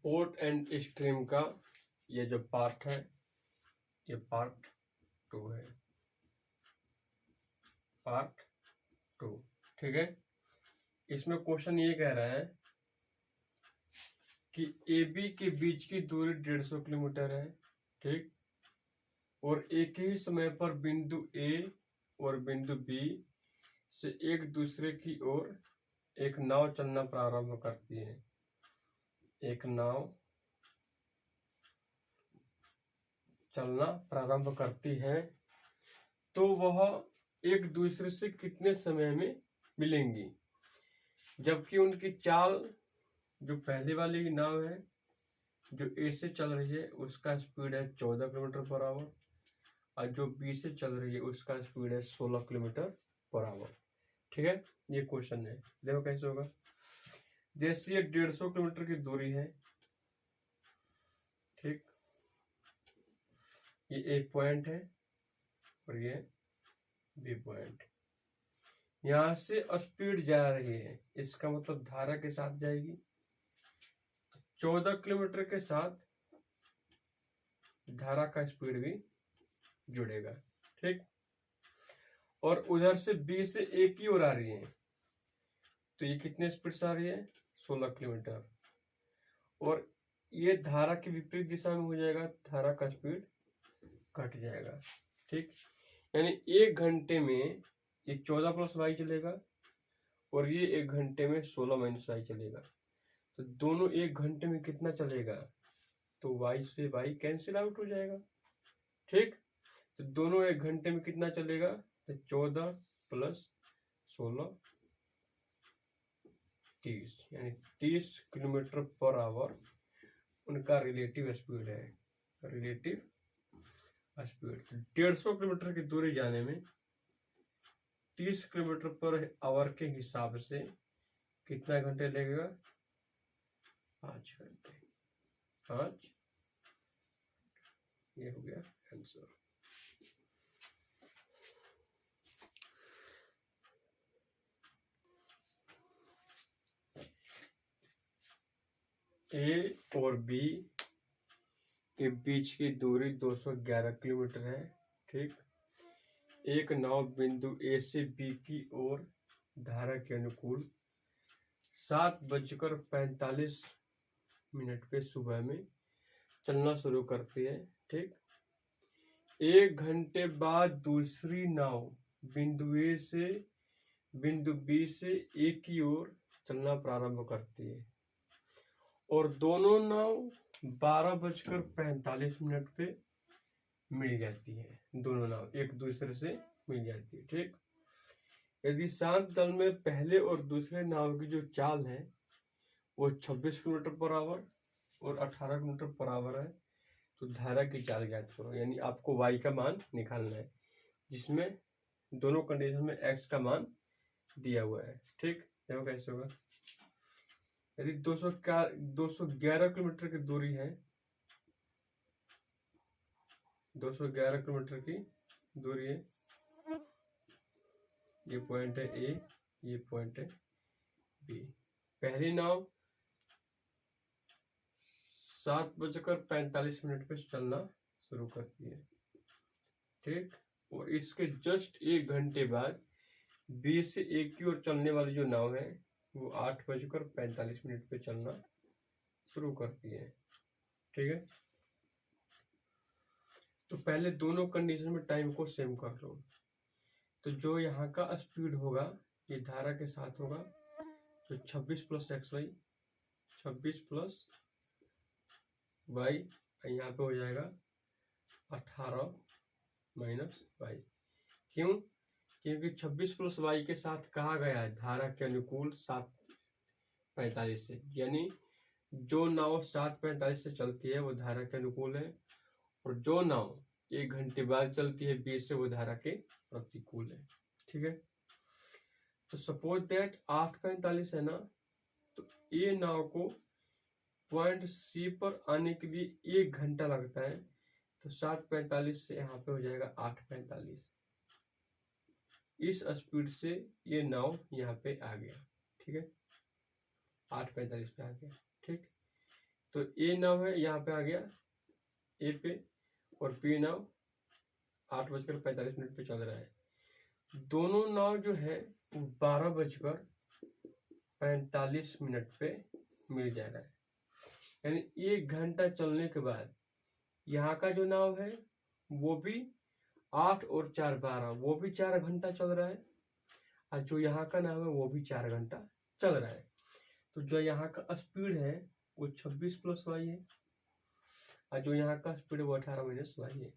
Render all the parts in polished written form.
Port and stream का ये जो पार्ट है ये पार्ट 2 है, पार्ट 2। ठीक है, इसमें क्वेश्चन ये कह रहा है कि ए बी के बीच की दूरी 150 किलोमीटर है। ठीक, और एक ही समय पर बिंदु ए और बिंदु बी से एक दूसरे की ओर एक नाव चलना प्रारंभ करती है। एक नाव चलना प्रारंभ करती है तो वह एक दूसरे से कितने समय में मिलेंगी, जबकि उनकी चाल, जो पहले वाली नाव है जो ए से चल रही है उसका स्पीड है 14 किलोमीटर पर आवर, और जो बी से चल रही है उसका स्पीड है 16 किलोमीटर पर आवर। ठीक है, ये क्वेश्चन है, देखो कैसे होगा। जैसे ये 150 किलोमीटर की दूरी है, ठीक, ये एक पॉइंट है और ये बी पॉइंट। यहां से स्पीड जा रही है, इसका मतलब धारा के साथ जाएगी। 14 किलोमीटर के साथ धारा का स्पीड भी जुड़ेगा। ठीक, और उधर से बी से ए की ओर आ रही है तो ये कितने स्पीड से आ रही है, 16 किलोमीटर। और ये धारा की विपरीत दिशा में हो जाएगा, धारा का स्पीड घट जाएगा। ठीक, यानी 1 घंटे में ये 14 प्लस वाई चलेगा और ये 1 घंटे में 16 माइनस वाई चलेगा। तो दोनों 1 घंटे में कितना चलेगा, तो वाई से वाई कैंसिल आउट हो जाएगा। ठीक, तो दोनों 1 घंटे में कितना चलेगा, तो 14 प्लस 16 30, यानी 30 किलोमीटर पर आवर उनका रिलेटिव स्पीड है। रिलेटिव स्पीड 150 किलोमीटर की दूरी जाने में 30 किलोमीटर पर आवर के हिसाब से कितना घंटे लगेगा, 5 घंटे। 5, ये हो गया आंसर। ए और बी के बीच की दूरी 211 किलोमीटर है। ठीक, एक नाव बिंदु ए से बी की ओर धारा के अनुकूल 7:45 पे सुबह में चलना शुरू करती है। ठीक, 1 घंटे बाद दूसरी नाव बिंदु ए से बिंदु बी से ए की ओर चलना प्रारंभ करती है और दोनों नाव 12:45 पे मिल जाती है। दोनों नाव एक दूसरे से मिल जाती है। ठीक, यदि शांत जल में पहले और दूसरे नाव की जो चाल है वो 26 किलोमीटर पर आवर और 18 किलोमीटर पर आवर है तो धारा की चाल ज्ञात करो, यानी आपको y का मान निकालना है, जिसमें दोनों कंडीशन में x का मान दिया हुआ है। ठीक, देखो कैसे होगा। यदि 211 किलोमीटर की दूरी है, 211 किलोमीटर की दूरी है, ये पॉइंट है ए, ये पॉइंट है बी। पहली नाव 7:45 पे चलना शुरू करती है। ठीक, और इसके जस्ट 1 घंटे बाद बी से ए की ओर चलने वाली जो नाव है वो 8:45 पे चलना शुरू करती है। ठीक है, तो पहले दोनों कंडीशन में टाइम को सेम कर लो। तो जो यहाँ का स्पीड होगा ये धारा के साथ होगा, तो 26 plus X Y, 26 plus Y, यहाँ पे हो जाएगा 18 माइनस वाई। क्यों, क्योंकि 26 प्लस वाई के साथ कहा गया है धारा के अनुकूल 7:45 से, यानी जो नाव 7:45 से चलती है वो धारा के अनुकूल है और जो नाव 1 घंटे बाद चलती है बी से वो धारा के प्रतिकूल है। ठीक है, तो सपोज दैट 8:45 है ना, तो ये नाव को पॉइंट सी पर आने के लिए 1 घंटा लगता है, तो 7:45 से यहाँ पे हो जाएगा 8:45। इस स्पीड से ये नाव यहाँ पे आ गया। ठीक है, 8:45 पे आ गया। ठीक, तो ए नाव है यहाँ पे आ गया ए पे, और बी नाव 8:45 पे चल रहा है। दोनों नाव जो है वो 12:45 पे मिल जा रहा है। यानी 1 घंटा चलने के बाद यहाँ का जो नाव है वो भी 8 और 4 12, वो भी 4 घंटा चल रहा है, और जो यहाँ का नाव है वो भी 4 घंटा चल रहा है। तो जो यहाँ का स्पीड है वो 26 + y है, और जो यहाँ का स्पीड है वो 18 - y है।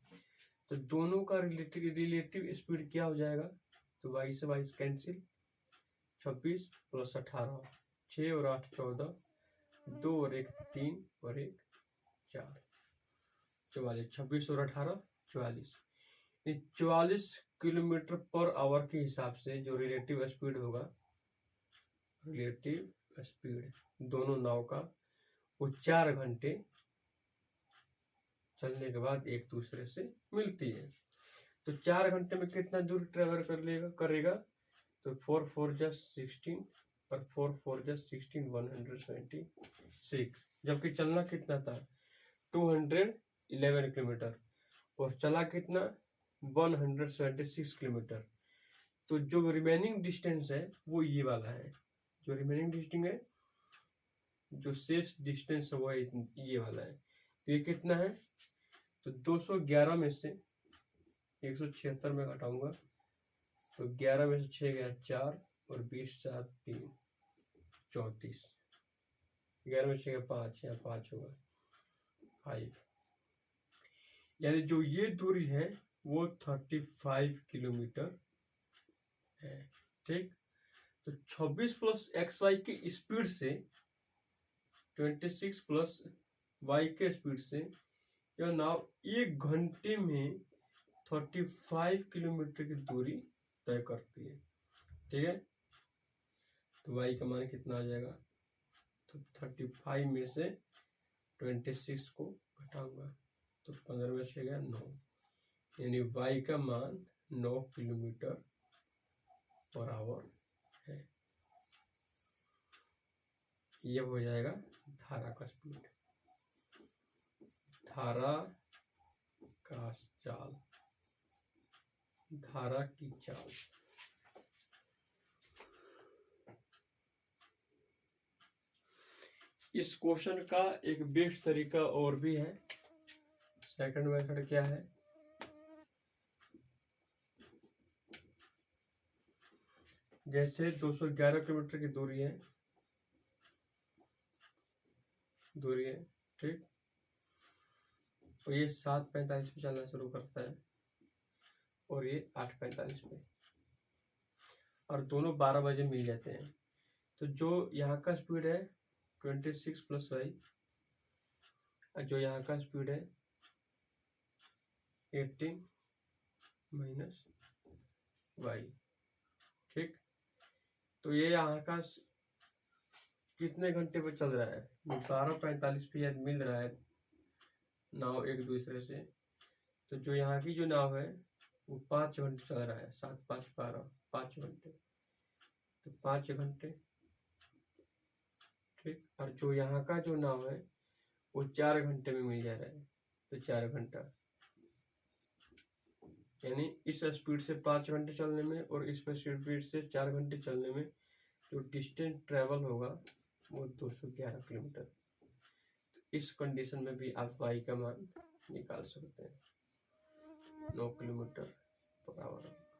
तो दोनों का रिलेटिव स्पीड क्या हो जाएगा? तो y से y कैंसिल, 26 + 18, 6 और 8 14, 2 और 1 3 और 1 4, 44, 26 और 18 44। 44 km/h के हिसाब से जो रिलेटिव स्पीड होगा, रिलेटिव स्पीड दोनों नाव का, वो 4 घंटे चलने के बाद एक दूसरे से मिलती है। तो 4 घंटे में कितना दूर ट्रेवल करेगा? तो 4 4 16 और 4 4 16 176, जबकि चलना कितना था? 211 किलोमीटर, और चला कितना? 176 किलोमीटर। तो जो रिमेनिंग डिस्टेंस है वो ये वाला है, जो रिमेनिंग डिस्टेंस है, जो शेष डिस्टेंस है वो ये वाला है। तो ये कितना है? तो 211 में से 176 में घटाऊंगा, तो 11 में से 6 गया 4, और 20 7 3 34, 11 में 6 गया 5, यहाँ 5 होगा 5। यानी जो ये दूरी है वो 35 किलोमीटर है। ठीक, तो 26 + xy की स्पीड से 26 + y के स्पीड से यह नाव 1 घंटे में 35 किलोमीटर की दूरी तय करती है। ठीक है, तो y का मान कितना आ जाएगा? तो 35 में से 26 को घटाऊंगा, तो 15 में से गया 9, यानी y का मान 9 किलोमीटर पर आवर है। ये हो जाएगा धारा का स्पीड, धारा का चाल, धारा की चाल। इस क्वेश्चन का एक बेस्ट तरीका और भी है। सेकंड मेथड क्या है? जैसे 211 किलोमीटर की दूरी है, ठीक, तो ये 7:45 पे चलना शुरू करता है, और ये 8:45 पे, और दोनों 12 बजे मिल जाते हैं। तो जो यहाँ का स्पीड है 26 + y, और जो यहाँ का स्पीड है 18 - y। ठीक, तो ये यहाँ का कितने घंटे पे चल रहा है? 12:45 पे याद मिल रहा है नाव एक दूसरे से। तो जो यहाँ की जो नाव है वो 5 घंटे चल रहा है, 7 5 12, 5 घंटे, तो 5 घंटे। ठीक, और जो यहाँ का जो नाव है वो 4 घंटे में मिल जा रहा है, तो 4 घंटा, यानी इस स्पीड से 5 घंटे चलने में और इस स्पीड से 4 घंटे चलने में जो डिस्टेंस ट्रेवल होगा वो 211 किलोमीटर। इस कंडीशन में भी आप y का मान निकाल सकते हैं, 9 किलोमीटर पर आवर।